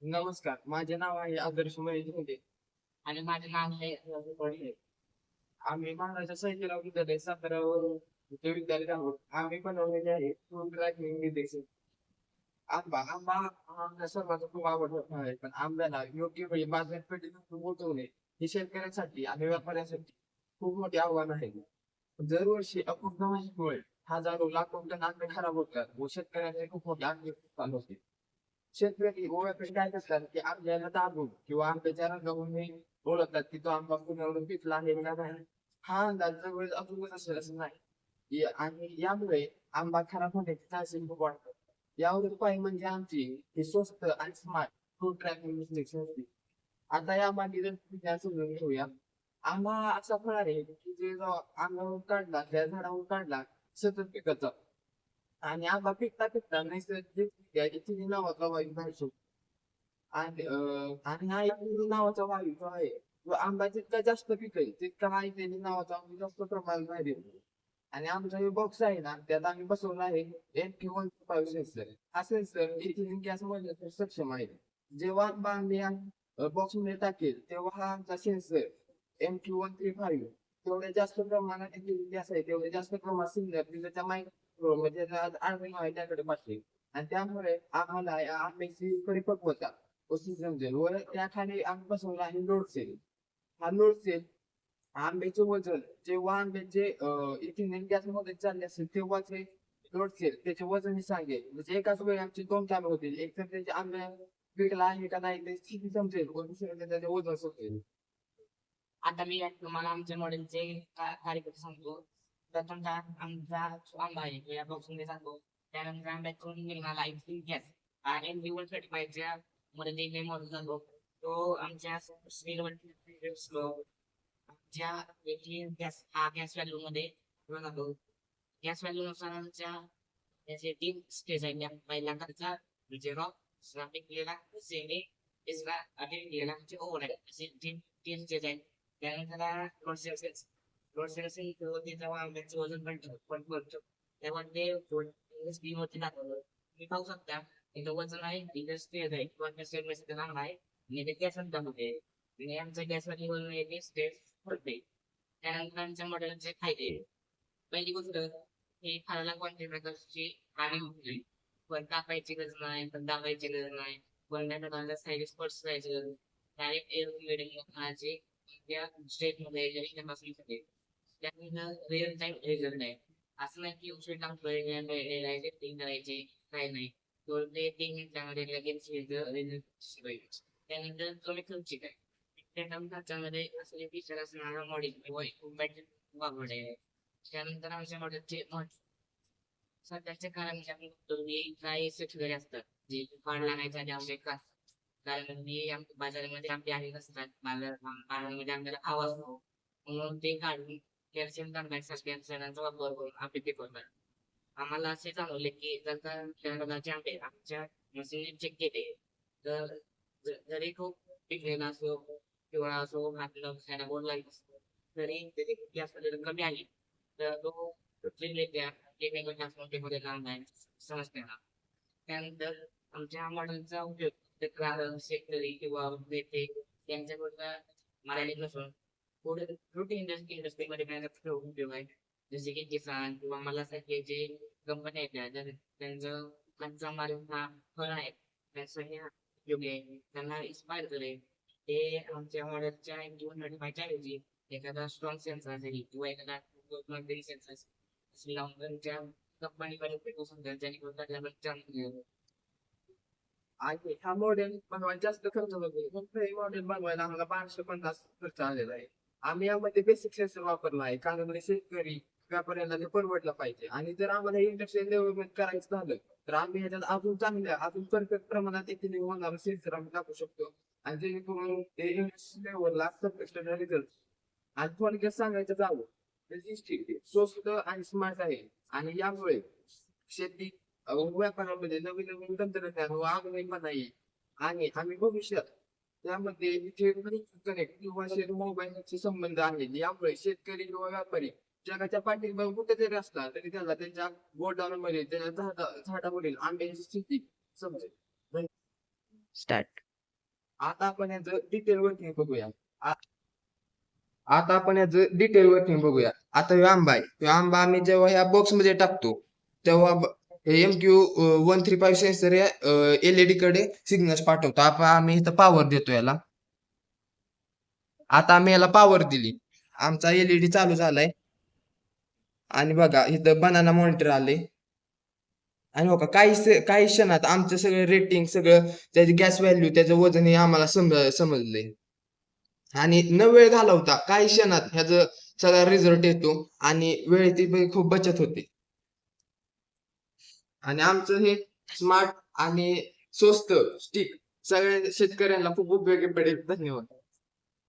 नमस्कार, माझे नाव आहे आदर्श महेश धोंडे. आणि माझे नाव आहे रवी कोळी. आम्ही महाराजा सहितराव विद्यालय साताऱ्यावरून ते विद्यालय आहोत. आम्ही बनवलेले आहे फूड ट्रॅकिंग निर्देशन. आंबा आंबा हा आमच्या सर्वांचा खूप आवडता आहे, पण आंब्याला योग्य वेळी बाजारपेठेत पोहोचवणे ही शेतकऱ्यांसाठी आणि व्यापाऱ्यांसाठी खूप मोठे आव्हान आहे. दरवर्षी अपूर्ण माहितीमुळे हजारो लाखो टन आंबे खराब होतात व शेतकऱ्यांचे खूप मोठे आर्थिक नुकसान होते. शेतकरी गोव्याकडे काय करतात की आपल्याला दाबून किंवा आंब्याच्या रंगावरून हे ओळखतात की तो आंबा पुण्यावरून पिकला आहे का नाही. हा अंदाज जवळ अचूकच असेल असं नाही. आणि यामुळे आंबा खराब होण्याची चान्सेस खूप वाढतात. यावर उपाय म्हणजे आमची ही स्वस्त आणि स्मार्ट फूड ट्रॅकिंग असते. आता या मागे जर समजून घेऊया. आंबा असा फळ आहे की जे जो अंगावरून काढला त्या झाडावरून काढला सतत पिकत जातो. आणि आंबा पिकता पिकता नैसर्गिक इथिली नावाचा वायू बाहेर सुटतो. आणि हा इथिली नावाचा वायू जो आहे तो आंबा जितका जास्त पिकेल तितका हा इथिली नावाचा वायू जास्त प्रमाणात बाहेर येतो. आणि आमचा जो बॉक्स आहे ना त्यात आम्ही बसवला आहे NQ-125 सेन्सर. हा सेन्सर इथिलीन गॅस मोजण्यासाठी सक्षम आहे. जेव्हा आंबा आम्ही बॉक्स मध्ये टाकेल तेव्हा हा आमचा सेन्सर MQ-135 तेवढ्या जास्त प्रमाणात इथिलीन गॅस आहे तेवढ्या जास्त प्रमाणात सिग्नल त्याच्या म्हणजे आर्थिक आहे त्याकडे पाठवेल. आणि त्यामुळे आम्हाला या आंब्याची परिपक्वता कशी समजेल व त्याखाली आम्ही बसवला आहे लोड सेल. हा लोड सेल आंब्याचे वजन जेव्हा आंब्याचे इथिलीन गॅस मध्ये चालले असेल तेव्हा ते लोड सेल त्याचे वजन सांगेल. म्हणजे एकाच वेळी आमचे दोन कामे होतील. एक तर त्याचे आंब्या पिकला आहे का नाही ते स्थिती समजेल व दुसरं त्याचे वजन समजेल. आता मी तुम्हाला आमच्या मॉडेलचे कार्यक्रम सांगतो. प्रथमतः आमचा जो आंबा आहे तो या बॉक्समध्ये जातो. त्यानंतर आंब्यातून निघणारा इथिलीन गॅस आणि NQ-135च्या मदतीने मॉडेल जातो. तो आमच्या स्क्रीनवर स्लो आमच्या इथिलीन गॅस हा गॅस व्हॅल्यू मध्ये जातो. गॅस व्हॅल्यू नुसार आमच्या त्याचे 3 स्टेज आहेत. पहिला खर्चा झिरो पिकलेला सेमी तिसरा अति पिकलेला म्हणजे ओव्हर असे तीन स्टेज आहेत. त्यानंतर लोड सेल असेल तेव्हा आंब्याचं वजन पण भरतो. तेव्हा ते स्क्रीन वरती दाखवलं तुम्ही पाहू शकता. इथं वजन आहे इथं स्टेज आहे किंवा स्टेज मध्ये नाव आहे आणि इथे गॅस मध्ये आणि आमचा गॅस मध्ये वजन येते स्टेज पडते. त्यानंतर आमच्या मॉडेलचे फायदे पहिली गोष्ट ही खायला कोणत्याही प्रकारची हानी होत नाही. पण कापायची गरज नाही, पण दाबायची गरज नाही, कोणत्या प्रकारचा साईड स्पर्श करायची गरज नाही. डायरेक्ट एअर ब्लिडिंग खाण्याची त्या स्टेटमध्ये जरी तपासली शकते. त्यानंतर रिअल टाइम रिझल्ट आहे. असं नाही की उशीर टाकतोय टेस्टिंग करायचे काही नाही. दोन ते 3 मिनिटांमध्ये लगेच रिझल्ट. त्यानंतर कमी खर्चिक आहे. त्या खर्चामध्ये असलेले फीचर असणारा मॉडेल किंवा इक्विपमेंट वापरले आहे. त्यानंतर आमच्या मॉडेलचे सध्याच्या काळामध्ये आपण बघतो की काही शेतकरी असतात जे फळ लागायच्या आधी आंबे काढतात. कारण की बाजारामध्ये आंबे आले नसतात. बाजारामध्ये आंब्याला भाव असतो. म्हणून ते काढून कॅल्शियम काढण्यासाठी रसायनांचा वापर करून आंबे पिकवतात. आम्हाला असे जाणवले की जर का त्या प्रकारचे आंबे आमच्या मशीनने चेक केले तर जरी तो पिकलेला असो पिवळा असो आपल्याला खायला गोड लागत असतो तरी त्याची जास्त जर कमी आली तर तो वेगवेगळ्या वेगवेगळ्या ट्रान्सपोर्टेमध्ये लांब आहे समजते ना. त्यानंतर आमच्या मॉडेलचा उपयोग ग्राहक शेतकरी किंवा नेते यांच्याकडून मर्यादित नसून पुढे फ्रुट इंडस्ट्रीमध्ये करण्याचा उपयोग आहे. जसे की किसान किंवा मला सारखे जे कंपन्या आहेत त्यांचं कच्चा माल हा फळ आहे त्यासाठी योग्य आहे त्यांना इन्स्पायर करेल. ते आमच्या मॉडेलच्या जीवन नोटिफायच्या ऐवजी एखादा स्ट्रॉंग सेन्सर असेल किंवा एखादा सेन्सर असेल लावून त्यांच्या कंपनीकडे भेटू समजा जेणेकरून त्याला चांगलं. आणि हा मॉडेल बनवायला जास्त खर्च होतो. फक्त हे मॉडेल बनवायला आम्हाला 1250 खर्च आलेला आहे. आम्ही यामध्ये बेसिक सेन्सर वापरला आहे कारण शेतकरी व्यापाऱ्यांना ते परवडलं पाहिजे. आणि जर आम्हाला इंडस्ट्रियल डेव्हलपमेंट करायचं झालं तर आम्ही ह्याच्यात अजून चांगल्या अजून परफेक्ट प्रमाणात इथे होणारा सेन्सर आम्ही टाकू शकतो. आणि जेणेकरून ते इंडस्ट्रियल लेवलला परफेक्ट रिझल्ट. आणि थोडक्यात सांगायचं झालं तर ही स्वस्त आणि स्मार्ट आहे. आणि यामुळे शेती व्यापारामध्ये नवीन नवीन तंत्रज्ञान व आधुनिकपणा येईल. आणि आम्ही भविष्यात त्यामध्ये कनेक्ट किंवा मोबाईलचे संबंध आहेत. यामुळे शेतकरी किंवा व्यापारी जगाच्या पाठीवर कुठेतरी असला तरी त्याला त्यांच्या गोडाऊनमध्ये त्याच्या झाडावरील आंब्याची स्थिती समजेल. स्टार्ट आता आपण याचं डिटेल वर्किंग बघूया. आता आपण याचं डिटेल वर्किंग बघूया. आता ह्यो आंबा आहे. ह्यो आंबा आम्ही जेव्हा ह्या बॉक्स मध्ये टाकतो तेव्हा MQ 135 सेन्सर या LED कडे सिग्नल्स पाठवतो. आम्ही इथं पॉवर देतो याला. आता आम्ही याला पॉवर दिली. आमचा LED चालू झालाय आणि बघा इथं बनाना मॉनिटर आले आणि बघा काही क्षणात आमचं सगळं रेटिंग सगळं त्याची गॅस व्हॅल्यू त्याचं वजन हे आम्हाला समजलंय आणि न वेळ घालवता काही क्षणात ह्याचं सगळा रिझल्ट येतो आणि वेळेची पण खूप बचत होते आणि आमचं हे स्मार्ट आणि स्वस्त स्टिक सगळ्या शेतकऱ्यांना खूप उपयोगी पडेल. धन्यवाद.